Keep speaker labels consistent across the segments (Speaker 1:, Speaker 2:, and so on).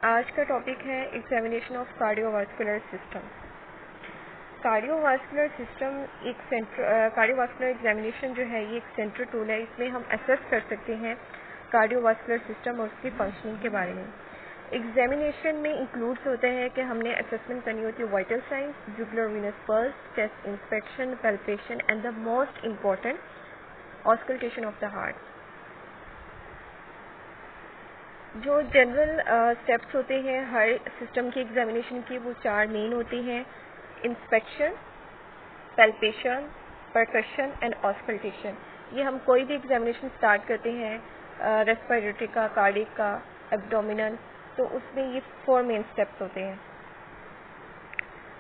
Speaker 1: आज का टॉपिक है examination of cardiovascular system. Cardiovascular system cardiovascular examination जो है ये एक सेंट्रल टूल है। इसमें हम असेस कर सकते हैं कार्डियोवास्कुलर सिस्टम और उसकी फंक्शनिंग के बारे में। एग्जामिनेशन में इंक्लूड्स होता है कि हमने असेसमेंट करनी होती है vital science, jugular Venus pulse, chest inspection, palpation and the most important auscultation of the heart. जो जनरल स्टेप्स होते हैं हर सिस्टम की एग्जामिनेशन की, वो 4 मेन होते हैं: inspection, palpation, percussion and auscultation. ये हम कोई भी एग्जामिनेशन स्टार्ट करते हैं रेस्पिरेटरी का, कार्डिक का, एब्डोमिनल, तो उसमें ये 4 मेन स्टेप्स होते हैं।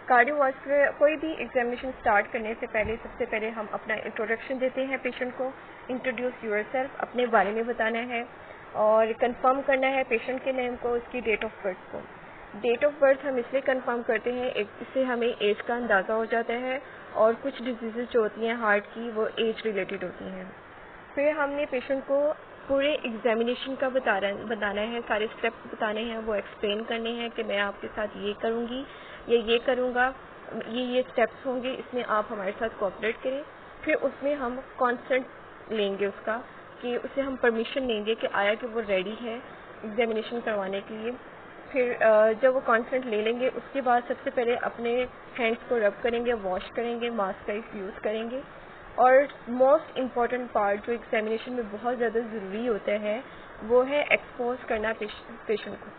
Speaker 1: कार्डियोवास्कुलर कोई भी एग्जामिनेशन स्टार्ट करने से पहले सबसे पहले हम अपना इंट्रोडक्शन देते हैं पेशेंट को। इंट्रोड्यूस योरसेल्फ, अपने बारे में बताना है और कंफर्म करना है पेशेंट के नेम को, उसकी डेट ऑफ बर्थ को। डेट ऑफ बर्थ हम इसलिए कंफर्म करते हैं, इससे हमें एज का अंदाज़ा हो जाता है और कुछ डिजीज़ जो होती हैं हार्ट की वो एज रिलेटेड होती हैं। फिर हमने पेशेंट को पूरे एग्जामिनेशन का बताना है, सारे स्टेप्स बताने हैं, वो एक्सप्लेन करने हैं कि मैं आपके साथ ये करूँगी या ये करूँगा, ये स्टेप्स होंगे, इसमें आप हमारे साथ कोऑपरेट करें। फिर उसमें हम कॉन्सेंट लेंगे उसका, कि उसे हम परमिशन लेंगे कि आया कि वो रेडी है एग्जामिनेशन करवाने के लिए। फिर जब वो कॉन्सेंट ले लेंगे उसके बाद सबसे पहले अपने हैंड्स को रब करेंगे, वॉश करेंगे, मास्क का यूज़ करेंगे। और मोस्ट इम्पॉर्टेंट पार्ट जो एग्जामिनेशन में बहुत ज़्यादा ज़रूरी होता है वो है एक्सपोज करना पेशेंट को।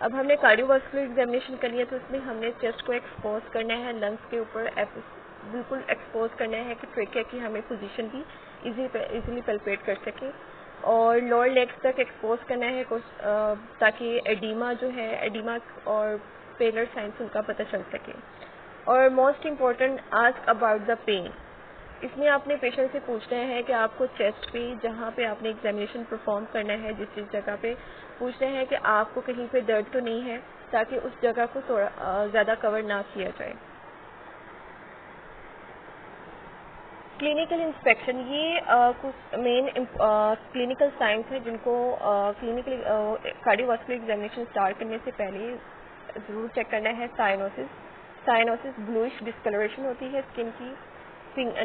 Speaker 1: अब हमने कार्डियोवास्कुलर एग्जामिनेशन करनी है तो उसमें हमने चेस्ट को एक्सपोज करना है, लंग्स के ऊपर बिल्कुल एक्सपोज करना है कि ट्रेकिया की हमें पोजीशन भी इजीली पल्पेट कर सके, और लोअर लेग्स तक एक्सपोज करना है ताकि एडिमा जो है, एडिमा और पेलर साइंस उनका पता चल सके। और most important, ask about the pain. इसमें आपने पेशेंट से पूछना है कि आपको चेस्ट पे, जहाँ पे आपने एग्जामिनेशन परफॉर्म करना है, जिस जगह पे, पूछना है कि आपको कहीं पे दर्द तो नहीं है, ताकि उस जगह को थोड़ा ज़्यादा कवर ना किया जाए। क्लिनिकल इंस्पेक्शन, ये कुछ मेन क्लिनिकल साइंस है जिनको क्लिनिकल कार्डियोवास्कुलर एग्जामिनेशन स्टार्ट करने से पहले ज़रूर चेक करना है। साइनोसिस ब्लूइश डिस्कलरेशन होती है स्किन की,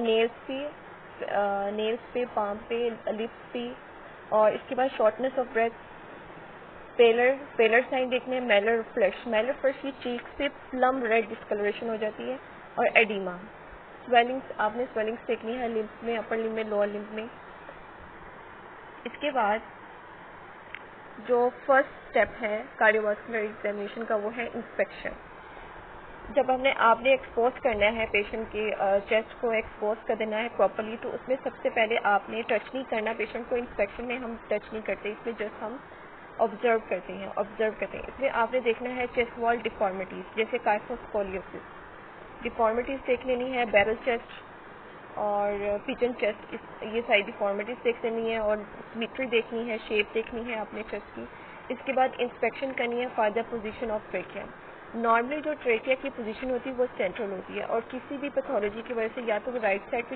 Speaker 1: नेल्स पे, पाम पे, लिप्स पे, और इसके बाद शॉर्टनेस ऑफ ब्रेथ, पेलर साइन देखने हैं, मैलर फ्लश, ये चीक्स पे प्लम रेड डिस्कलरेशन हो जाती है, और एडिमा। स्वेलिंग्स, आपने स्वेलिंग्स देखनी है लिम्स में, अपर लिम्ब में, लोअर लिम्ब में। इसके बाद जो फर्स्ट स्टेप है कार्डियोवास्कुलर एग्जामिनेशन का वो है इंस्पेक्शन। जब आपने एक्सपोज करना है पेशेंट के चेस्ट को, एक्सपोज कर देना है प्रॉपरली, तो उसमें सबसे पहले आपने टच नहीं करना पेशेंट को। इंस्पेक्शन में हम टच नहीं करते, इसमें जस्ट हम ऑब्जर्व करते हैं। इसमें आपने देखना है चेस्ट वॉल डिफॉर्मिटीज, जैसे काइफोस्कोलियोसिस, डिफॉर्मिटीज देख लेनी है, बैरल चेस्ट और पिजन चेस्ट, ये सारी डिफॉर्मिटीज देख लेनी है, और सिमेट्री देखनी है, शेप देखनी है अपने चेस्ट की। इसके बाद इंस्पेक्शन करनी है for the position of trachea. Normally जो ट्रेकिया की पोजीशन होती है वो सेंट्रल होती है, और किसी भी पैथोलॉजी की वजह से या तो वो राइट साइड पे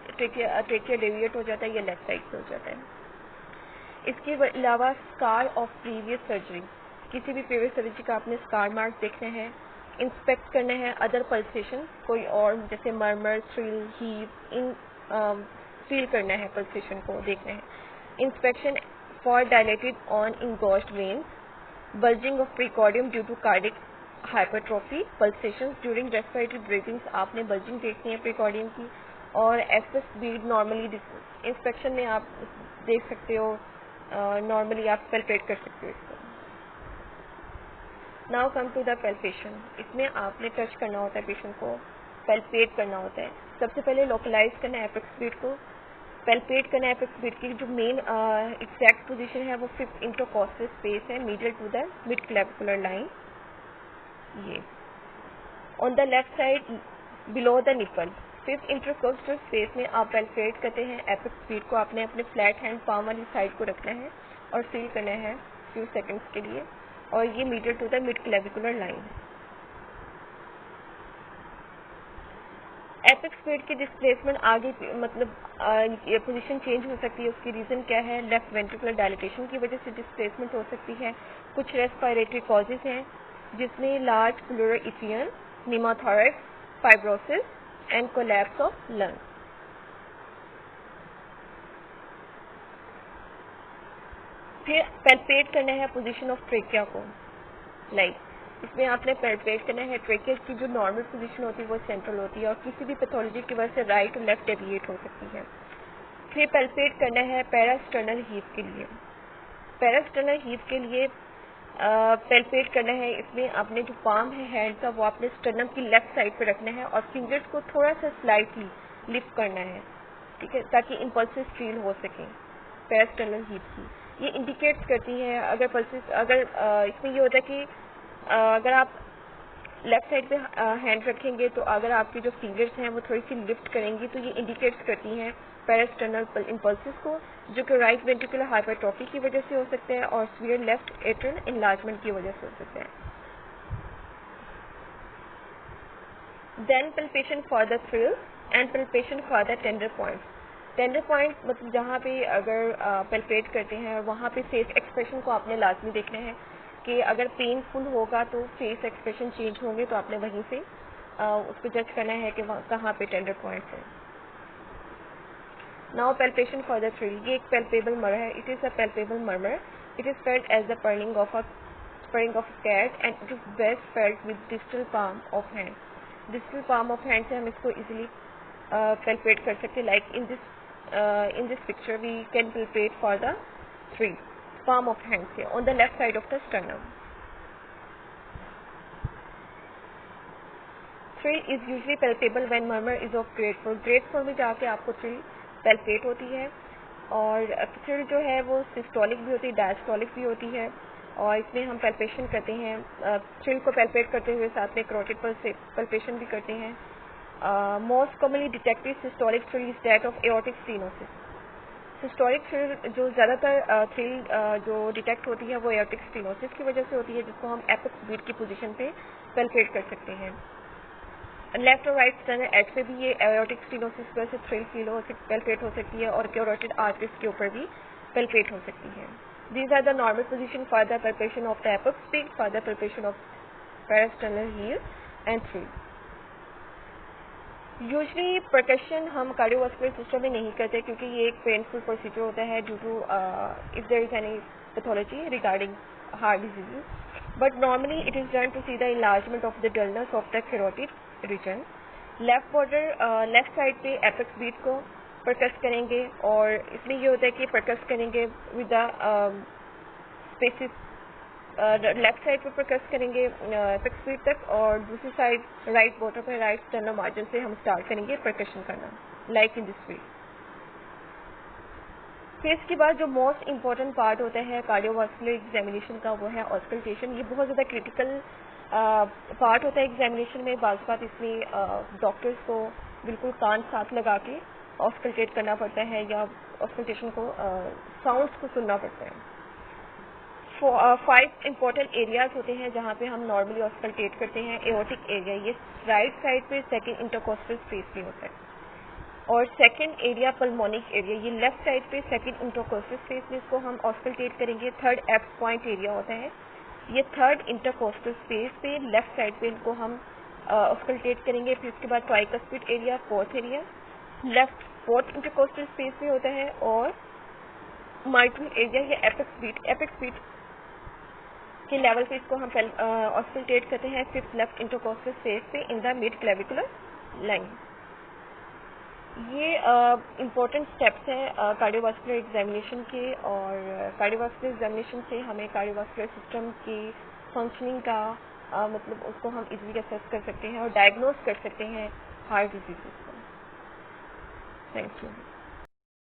Speaker 1: ट्रेकिया डेविएट हो जाता है या लेफ्ट साइड पे हो जाता है। इसके अलावा स्कार ऑफ प्रीवियस सर्जरी, किसी भी प्रीवियस सर्जरी का आपने स्कार मार्क देखना है। इंस्पेक्ट करना है अदर पल्सेशन, कोई और जैसे मर्मर, थ्रिल, हीव, इन फील करना है, पल्सेशन को देखना है। Inspection for dilated and engorged veins, bulging of precordium due to cardiac hypertrophy, pulsation during respiratory breathings, आपने बल्जिंग देखनी है प्रीकॉर्डियम की, और एफएस बीड नॉर्मली इंस्पेक्शन में आप देख सकते हो, नॉर्मली आप पैल्पेट कर सकते हो इसको। Now come to the palpation. इसमें आपने टच करना होता है पेशेंट को, पैल्पेट करना होता है। सबसे पहले लोकलाइज करना है एपेक्स बीट को, पैल्पेट करना है एपेक्स बीट की जो मेन एग्जैक्ट पोजीशन है वो 5th इंटरकॉस्टल स्पेस है, medial to the mid clavicular line. ये on the left side below the nipple, 5th intercostal space में आप पैल्पेट करते हैं एपेक्स बीट को। आपने अपने फ्लैट हैंड पाम वाली साइड को रखना है और फील करना है फ्यू सेकंड्स के लिए, और ये medial to the mid clavicular line. Apex beat की डिस्प्लेसमेंट आगे मतलब ये पोजीशन चेंज हो सकती है, उसकी रीज़न क्या है? लेफ्ट वेंट्रिकुलर डायलिटेशन की वजह से डिस्प्लेसमेंट हो सकती है। कुछ रेस्पिरेटरी कॉजेज हैं जिसमें लार्ज प्लूरल इथियन, pneumothorax, fibrosis and collapse of lung. फिर पैल्पेट करना है पोजीशन ऑफ ट्रेकिया को, इसमें आपने पैल्पेट करना है ट्रेकिया की जो नॉर्मल पोजीशन होती है वो सेंट्रल होती है और किसी भी पैथोलॉजी की वजह से राइट और लेफ्ट डेविएट हो सकती है। फिर पैल्पेट करना है पैरास्टर्नल हीव के लिए। पैरास्टर्नल हीव के लिए पैल्पेट करना है, इसमें आपने जो पाम है हैंड का वो आपने स्टर्नम की लेफ्ट साइड पे रखना है और फिंगर्स को थोड़ा सा स्लाइटली लिफ्ट करना है, ठीक है, ताकि इम्पल्सेस फील हो सकें पैरास्टर्नल हीव की। ये इंडिकेट्स करती है अगर पल्सेस इसमें ये होता है कि अगर आप लेफ्ट साइड पे हैंड रखेंगे तो अगर आपकी जो फिंगर्स हैं वो थोड़ी सी लिफ्ट करेंगी तो ये इंडिकेट्स करती हैं पैरास्टर्नल इम्पल्सेस को, जो कि राइट वेंट्रिकुलर हाइपरट्रॉफी की वजह से हो सकते हैं और सीवियर लेफ्ट एट्रियल एनलार्जमेंट की वजह से हो सकते हैं। Then palpation for the thrill and palpation for the tender points. Tender point मतलब जहाँ पे अगर पल्पेट करते हैं वहाँ पे फेस एक्सप्रेशन को आपने लाजमी देखना है कि अगर पेनफुल होगा तो फेस एक्सप्रेशन चेंज होंगे, तो आपने वहीं से उसको जज करना है कि कहाँ पे टेंडर पॉइंट्स हैं। Now palpation for the thrill, ये एक पैल्पेबल मर्मर है। It is a palpable murmur. It is felt as the purring of cat and it is best felt with distal palm of hand. Distal palm of hand से हम इसको easily palpate कर सकते हैं। Like in this picture we can palpate for the thrill, palm of hand here on the left side of the sternum. Thrill is usually palpable when murmur is of grade 4. grade 4 में जाके आपको thrill palpate होती है और thrill जो है वो systolic भी होती है, diastolic भी होती है और इसमें हम palpation करते हैं। thrill को palpate करते हुए साथ में carotid पर palpation भी करते हैं। Most commonly detected systolic thrill is that of aortic stenosis. Systolic thrill जो ज़्यादातर थ्रिल जो डिटेक्ट होती है वो एओर्टिक स्टेनोसिस की वजह से होती है, जिसको हम एपेक्स बीट की पोजीशन पे पैल्पेट कर सकते हैं। लेफ्ट और राइट स्टर्नल एज पे भी ये एओर्टिक स्टेनोसिस की वजह से थ्रिल फील पैल्पेट हो सकती है और कैरोटिड आर्टरीज के ऊपर भी पैल्पेट हो सकती है। These are the normal position for the palpation of the apex beat, for the palpation of parasternal heel and thrill. Usually percussion हम कार्डियोवास्कुलर सिस्टम में नहीं करते क्योंकि ये एक पेनफुल प्रोसीजर होता है due to if there is any pathology regarding heart diseases, but normally it is done to see the enlargement of the dullness of the carotid region. Left border left side पे apex beat को percuss करेंगे और इसमें ये होता है कि percuss करेंगे with the spaces left side पर परकस करेंगे एपेक्स बीट तक और दूसरी साइड राइट बॉटम पे राइट स्टर्नम मार्जिन से हम स्टार्ट करेंगे परकशन करना, लाइक इन दिस वे। फिर इसके बाद जो मोस्ट इम्पॉर्टेंट पार्ट होता है कार्डियोवास्कुलर एग्जामिनेशन का वो है ऑस्कल्टेशन। ये बहुत ज़्यादा क्रिटिकल पार्ट होता है एग्जामिनेशन में। बाज़ बात इसमें डॉक्टर्स को बिल्कुल कान साथ लगा के ऑस्कल्टेट करना पड़ता है या ऑस्कल्टेशन को साउंड्स को सुनना पड़ता है। 5 इम्पॉर्टेंट एरियाज होते हैं जहाँ पे हम नॉर्मली ऑस्कल्टेट करते हैं। एओर्टिक एरिया ये राइट साइड पे सेकंड इंटरकोस्टल स्पेस में होता है और सेकंड एरिया पल्मोनिक एरिया ये लेफ्ट साइड पे सेकंड इंटरकोस्टल स्पेस में इसको हम ऑस्कल्टेट करेंगे। थर्ड एप्स पॉइंट एरिया होता है, ये थर्ड इंटरकोस्टल स्पेस पे लेफ्ट साइड पे इनको हम ऑस्कल्टेट करेंगे। फिर उसके बाद tricuspid area fourth area left fourth intercostal space में होता है और माइट्रल एरिया या एपेक्स बीट के लेवल पे इसको हम ऑस्कल्टेट करते हैं फिफ्थ लेफ्ट इंटरकोस्टल स्पेस पे in the mid clavicular line. ये इम्पोर्टेंट स्टेप्स हैं कार्डियोवास्कुलर एग्जामिनेशन के और कार्डियोवास्कुलर एग्जामिनेशन से हमें कार्डियोवास्कुलर सिस्टम की फंक्शनिंग का मतलब उसको हम इजीली असेस कर सकते हैं और डायग्नोज कर सकते हैं हार्ट डिजीजेस को। Thank you.